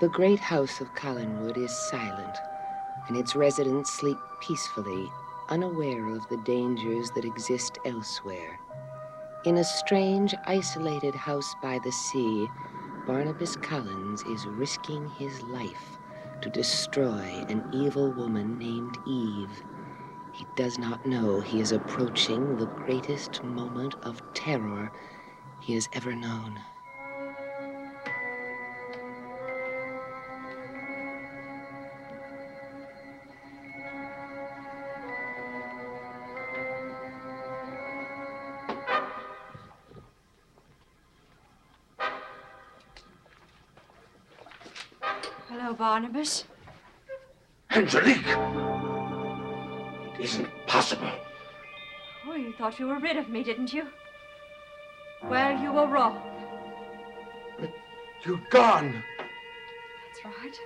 The great house of Collinwood is silent, and its residents sleep peacefully, unaware of the dangers that exist elsewhere. In a strange, isolated house by the sea, Barnabas Collins is risking his life to destroy an evil woman named Eve. He does not know he is approaching the greatest moment of terror he has ever known. Hello, Barnabas. Angelique! It isn't possible. Oh, you thought you were rid of me, didn't you? Well, you were wrong. But you're gone. That's right.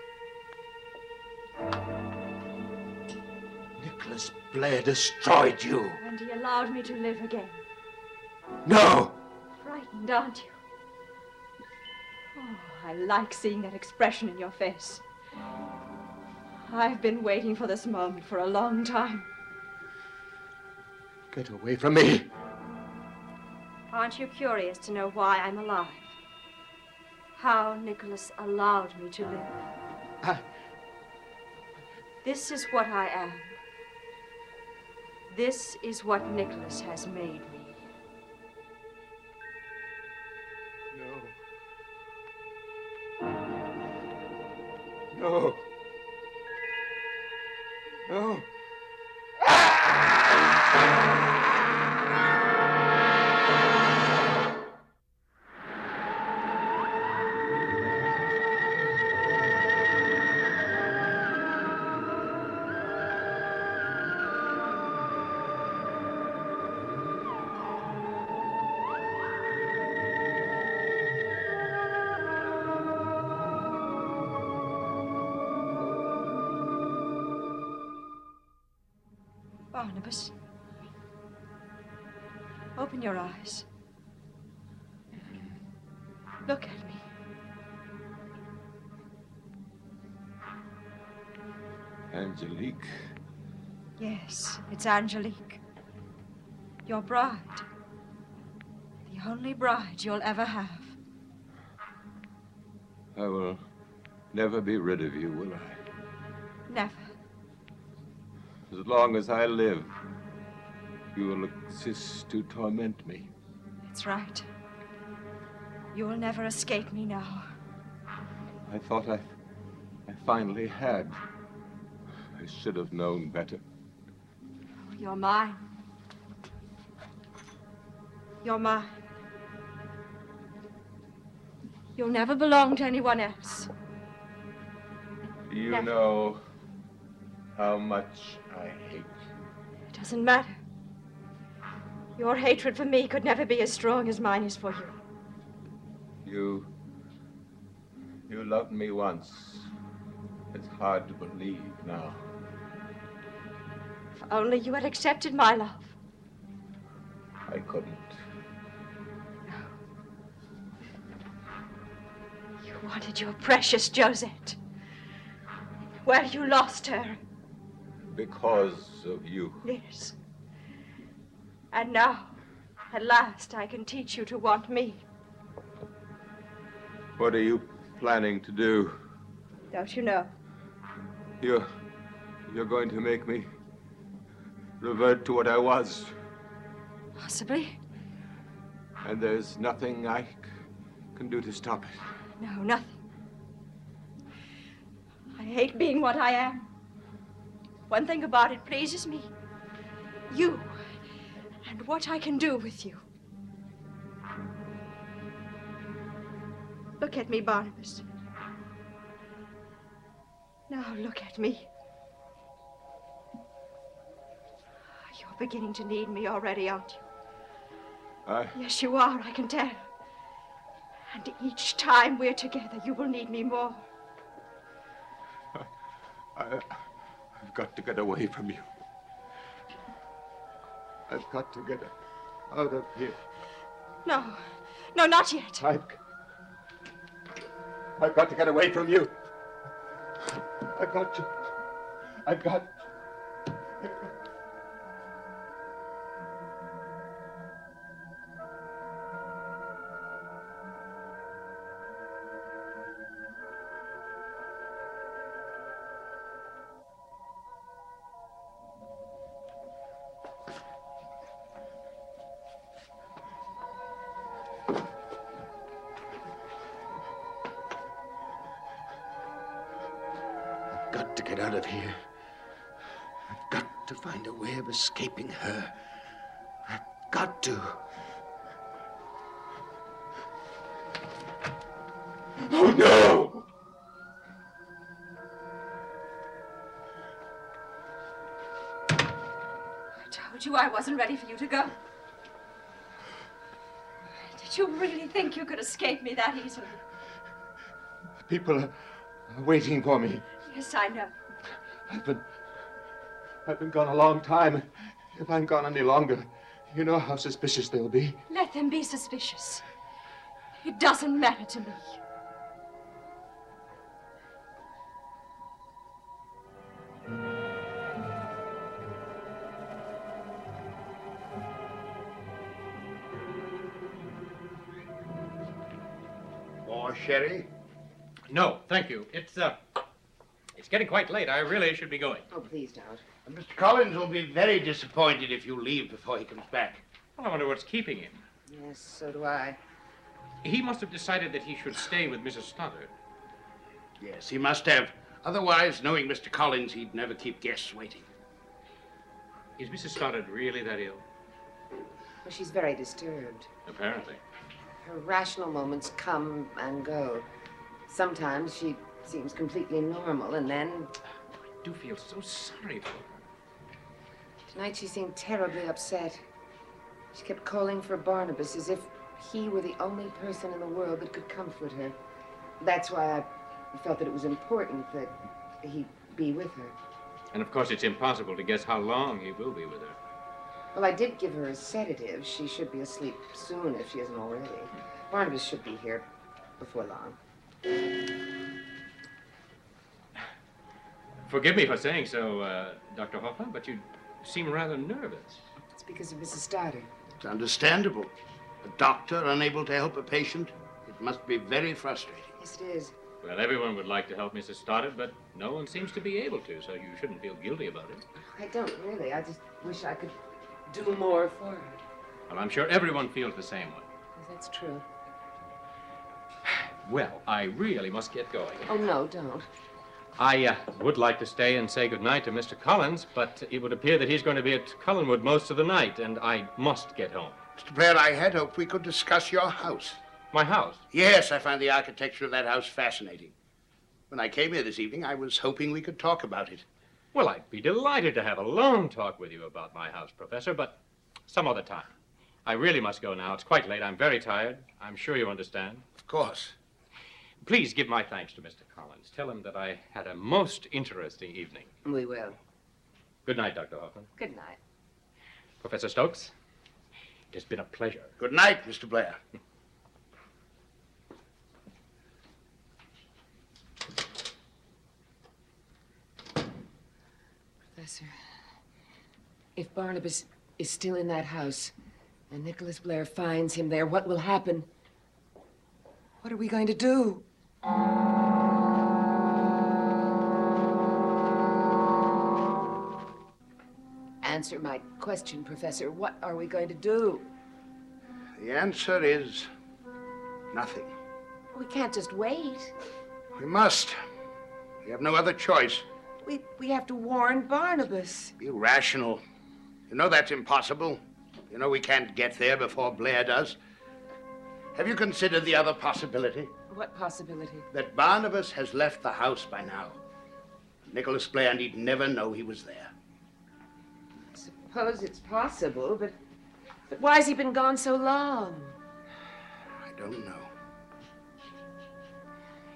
Nicholas Blair destroyed you. And he allowed me to live again. No! Frightened, aren't you? Oh, I like seeing that expression in your face. I've been waiting for this moment for a long time. Get away from me. Aren't you curious to know why I'm alive? How Nicholas allowed me to live? This is what I am. This is what Nicholas has made me. No. No. Barnabas, open your eyes. Look at me. Angelique. Yes, it's Angelique. Your bride. The only bride you'll ever have. I will never be rid of you, will I? Never. As long as I live, you will exist to torment me. That's right. You'll never escape me now. I thought I finally had. I should have known better. You're mine. You're mine. You'll never belong to anyone else. Do you Never. know how much I hate you? It doesn't matter. Your hatred for me could never be as strong as mine is for you. You loved me once. It's hard to believe now. If only you had accepted my love. I couldn't. You wanted your precious Josette. Well, you lost her. Because of you. Yes. And now, at last, I can teach you to want me. What are you planning to do? Don't you know? You're going to make me revert to what I was. Possibly. And there's nothing I can do to stop it. No, nothing. I hate being what I am. One thing about it pleases me. You. And what I can do with you. Look at me, Barnabas. Now look at me. You're beginning to need me already, aren't you? Yes, you are, I can tell. And each time we're together, you will need me more. I've got to get away from you. I've got to get out of here. No, not yet. I've got to get away from you. I've got to. I've got. Got to get out of here. I've got to find a way of escaping her. I've got to. Oh, no! I told you I wasn't ready for you to go. Did you really think you could escape me that easily? People are waiting for me. Yes, I know. I've been gone a long time. If I'm gone any longer, you know how suspicious they'll be. Let them be suspicious. It doesn't matter to me. More sherry? No, thank you. It's getting quite late. I really should be going. Oh, please don't. Mr. Collins will be very disappointed if you leave before he comes back. Well, I wonder what's keeping him. Yes, so do I. He must have decided that he should stay with Mrs. Stoddard. Yes, he must have. Otherwise, knowing Mr. Collins, he'd never keep guests waiting. Is Mrs. Stoddard really that ill? Well, she's very disturbed. Apparently. Her rational moments come and go. Sometimes she seems completely normal, and then I do feel so sorry for her. tonight she seemed terribly upset. She kept calling for Barnabas as if he were the only person in the world that could comfort her. That's why I felt that it was important that he be with her. And of course, it's impossible to guess how long he will be with her. Well, I did give her a sedative. She should be asleep soon if she isn't already. Barnabas should be here before long. Forgive me for saying so, Dr. Hoffman, but you seem rather nervous. It's because of Mrs. Stoddard. It's understandable. A doctor unable to help a patient, it must be very frustrating. Yes, it is. Well, everyone would like to help Mrs. Stoddard, but no one seems to be able to, so you shouldn't feel guilty about it. I don't really. I just wish I could do more for her. Well, I'm sure everyone feels the same way. Yes, that's true. Well, I really must get going. Oh, no, don't. I would like to stay and say goodnight to Mr. Collins, but it would appear that he's going to be at Cullenwood most of the night, and I must get home. Mr. Blair, I had hoped we could discuss your house. My house? Yes, I find the architecture of that house fascinating. When I came here this evening, I was hoping we could talk about it. Well, I'd be delighted to have a long talk with you about my house, Professor, but some other time. I really must go now. It's quite late. I'm very tired. I'm sure you understand. Of course. Please give my thanks to Mr. Collins. Tell him that I had a most interesting evening. We will. Good night, Dr. Hoffman. Good night. Professor Stokes, it has been a pleasure. Good night, Mr. Blair. Professor, if Barnabas is still in that house and Nicholas Blair finds him there, what will happen? What are we going to do? Answer my question, Professor. What are we going to do? The answer is nothing. We can't just wait. We must. We have no other choice. We have to warn Barnabas. Be rational. You know that's impossible. You know we can't get there before Blair does. Have you considered the other possibility? What possibility? That Barnabas has left the house by now. Nicholas Blair need never know he was there. I suppose it's possible, but why has he been gone so long? I don't know.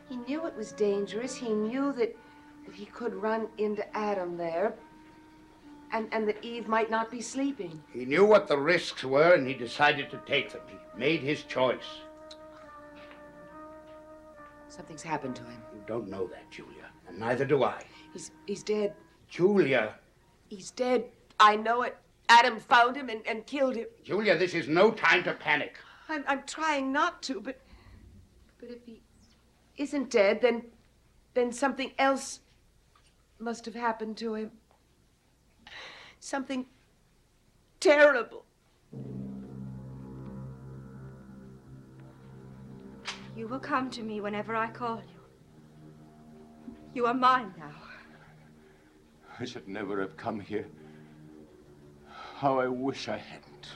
He knew it was dangerous. He knew that he could run into Adam there, and that Eve might not be sleeping. He knew what the risks were, and he decided to take them. He made his choice. Something's happened to him. You don't know that, Julia, and neither do I. He's dead. Julia. He's dead. I know it. Adam found him and killed him. Julia, this is no time to panic. I'm trying not to, but if he isn't dead, then something else must have happened to him. Something terrible. You will come to me whenever I call you. You are mine now. I should never have come here. How I wish I hadn't.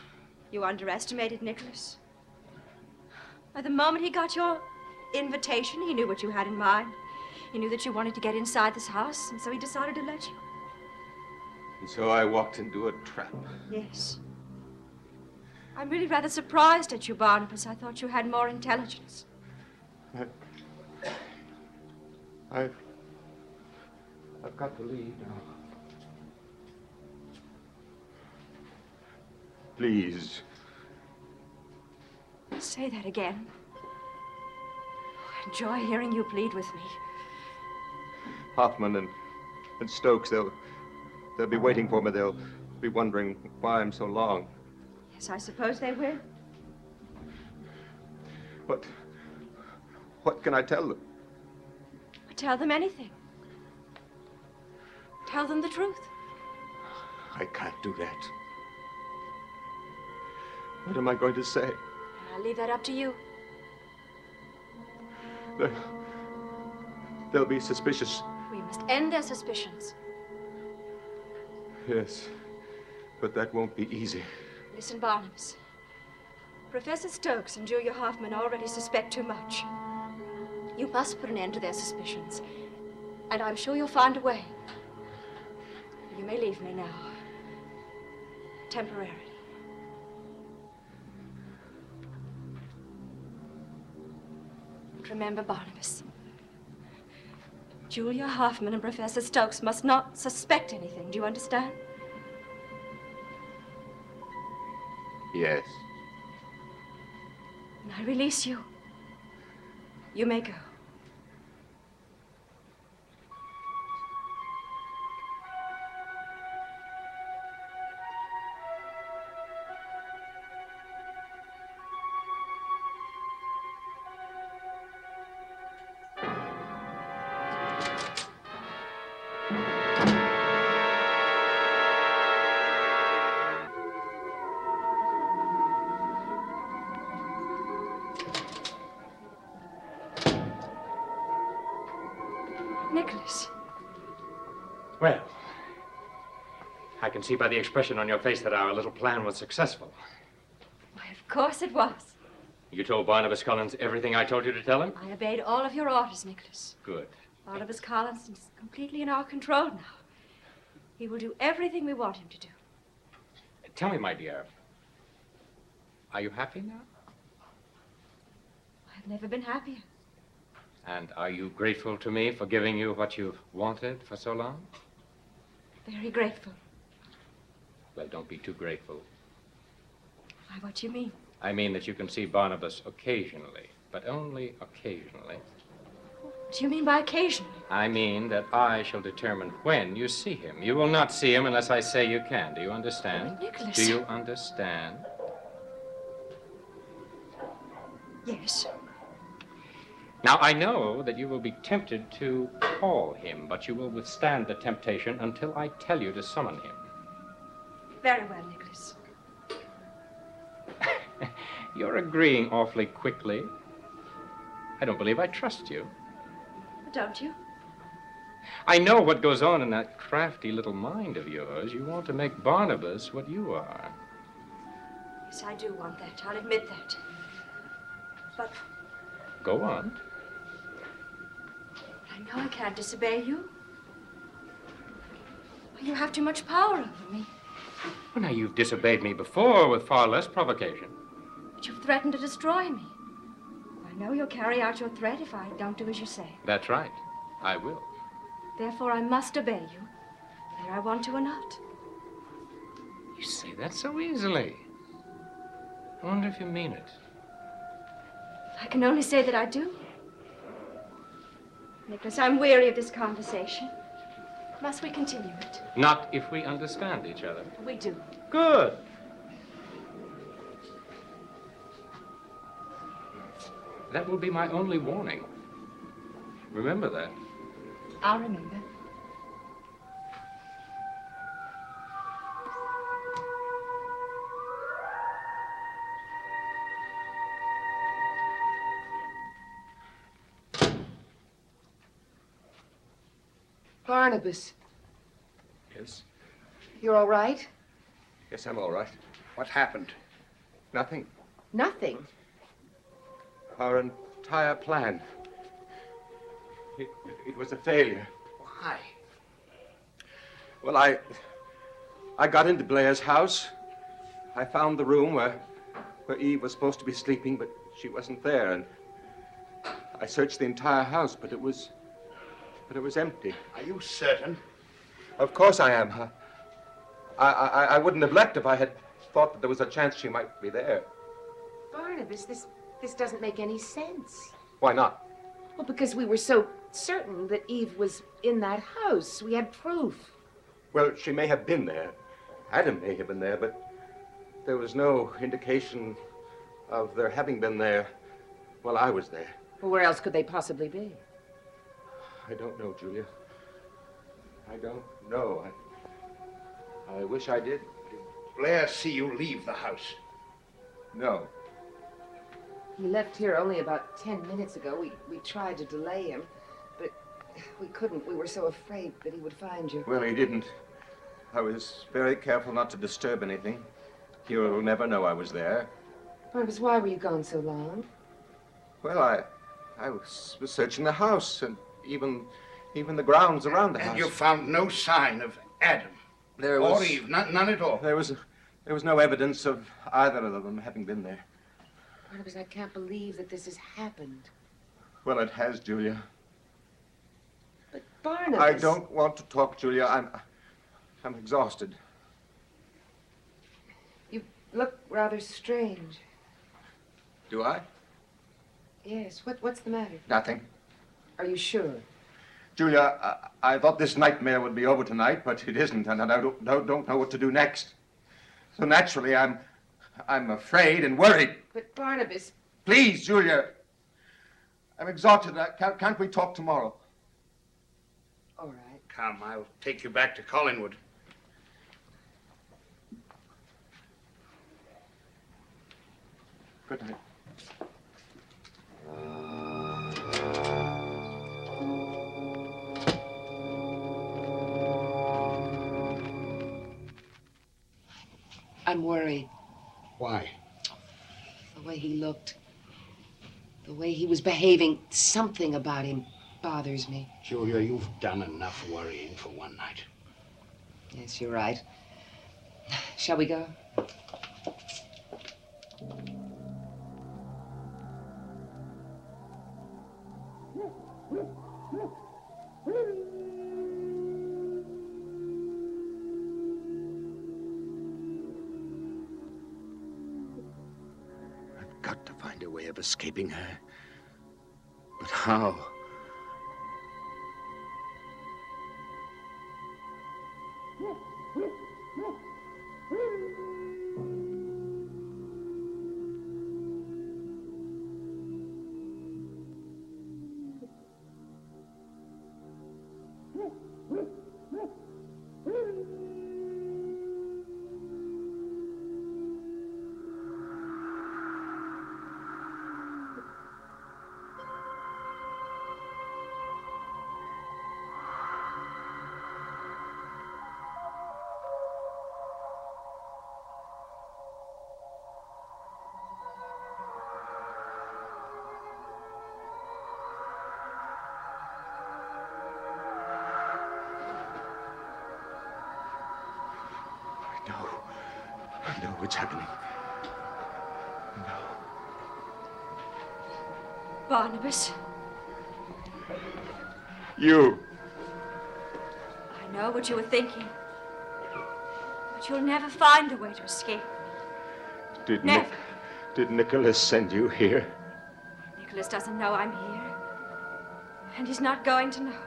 You underestimated Nicholas. At the moment he got your invitation, he knew what you had in mind. He knew that you wanted to get inside this house, and so he decided to let you. And so I walked into a trap. Yes. I'm really rather surprised at you, Barnabas. I thought you had more intelligence. I've got to leave now. Please. Say that again. I enjoy hearing you plead with me. Hoffman and Stokes, they'll be waiting for me. They'll be wondering why I'm so long. Yes, I suppose they will. What can I tell them? Tell them anything. Tell them the truth. I can't do that. What am I going to say? I'll leave that up to you. They'll be suspicious. We must end their suspicions. Yes, but that won't be easy. Listen, Barnabas. Professor Stokes and Julia Hoffman already suspect too much. You must put an end to their suspicions. And I'm sure you'll find a way. You may leave me now. Temporarily. But remember, Barnabas. Julia Hoffman and Professor Stokes must not suspect anything. Do you understand? Yes. And I release you. You may go. Nicholas. Well, I can see by the expression on your face that our little plan was successful. Why, of course it was. You told Barnabas Collins everything I told you to tell him? I obeyed all of your orders, Nicholas. Good. Barnabas Collins is completely in our control now. He will do everything we want him to do. Tell me, my dear, are you happy now? I've never been happier. And are you grateful to me for giving you what you've wanted for so long? Very grateful. Well, don't be too grateful. Why, what do you mean? I mean that you can see Barnabas occasionally, but only occasionally. What do you mean by occasionally? I mean that I shall determine when you see him. You will not see him unless I say you can. Do you understand? Oh, Nicholas. Do you understand? Yes. Now, I know that you will be tempted to call him, but you will withstand the temptation until I tell you to summon him. Very well, Nicholas. You're agreeing awfully quickly. I don't believe I trust you. Don't you? I know what goes on in that crafty little mind of yours. You want to make Barnabas what you are. Yes, I do want that. I'll admit that. But Go on. I know I can't disobey you. You have too much power over me. Well, now, you've disobeyed me before with far less provocation. But you've threatened to destroy me. I know you'll carry out your threat if I don't do as you say. That's right. I will. Therefore, I must obey you, whether I want to or not. You say that so easily. I wonder if you mean it. I can only say that I do. Nicholas, I'm weary of this conversation. Must we continue it? Not if we understand each other. We do. Good. That will be my only warning. Remember that. I'll remember. Barnabas, Yes? you're all right? Yes, I'm all right. What happened? Nothing. Nothing. Our entire plan. It was a failure. Why? Well, I got into Blair's house. I found the room where Eve was supposed to be sleeping, but she wasn't there. And I searched the entire house, but it was empty. Are you certain? Of course I am. I wouldn't have left if I had thought that there was a chance she might be there. Barnabas, this doesn't make any sense. Why not? Well, because we were so certain that Eve was in that house. We had proof. Well, she may have been there. Adam may have been there, but there was no indication of their having been there while I was there. Well, where else could they possibly be? I don't know, Julia. I don't know. I wish I did. Blair see you leave the house. No. He left here only about 10 minutes ago. We tried to delay him, but we couldn't. We were so afraid that he would find you. Well, he didn't. I was very careful not to disturb anything. Kira will never know I was there. Barnabas, why were you gone so long? Well, I was searching the house and even the grounds around the house. And you found no sign of Adam There or was Eve, none at all. there was no evidence of either of them having been there. Barnabas, I can't believe that this has happened. Well, it has, Julia. But Barnabas... I don't want to talk, Julia. I'm exhausted. You look rather strange. Do I? Yes, what's the matter? Nothing. Are you sure? Julia, I thought this nightmare would be over tonight, but it isn't, and I don't know what to do next. So naturally, I'm afraid and worried. But Barnabas... Please, Julia. I'm exhausted. Can't we talk tomorrow? All right. Come, I'll take you back to Collinwood. Good night. I'm worried. Why? The way he looked. The way he was behaving. Something about him bothers me. Julia, you've done enough worrying for one night. Yes, you're right. Shall we go? I've got to find a way of escaping her. But how? I know what's happening. Barnabas, You. I know what you were thinking. But you'll never find a way to escape. Did Never. Did Nicholas send you here? Nicholas doesn't know I'm here. And he's not going to know.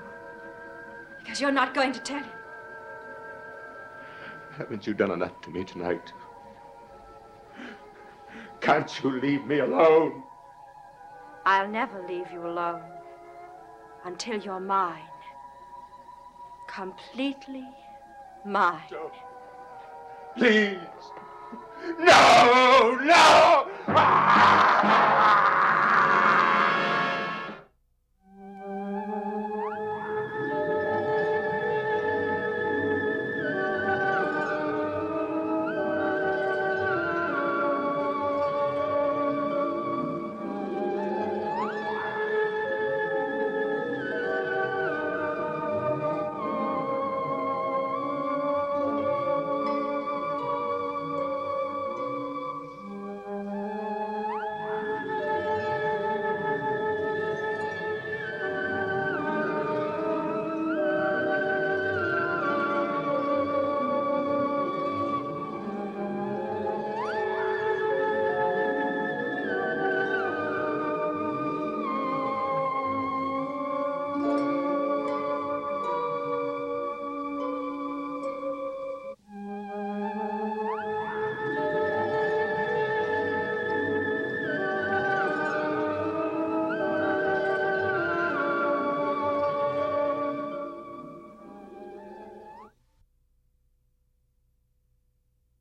Because you're not going to tell him. Haven't you done enough to me tonight? Can't you leave me alone? I'll never leave you alone until you're mine. Completely mine. No. Please. No, no! Ah!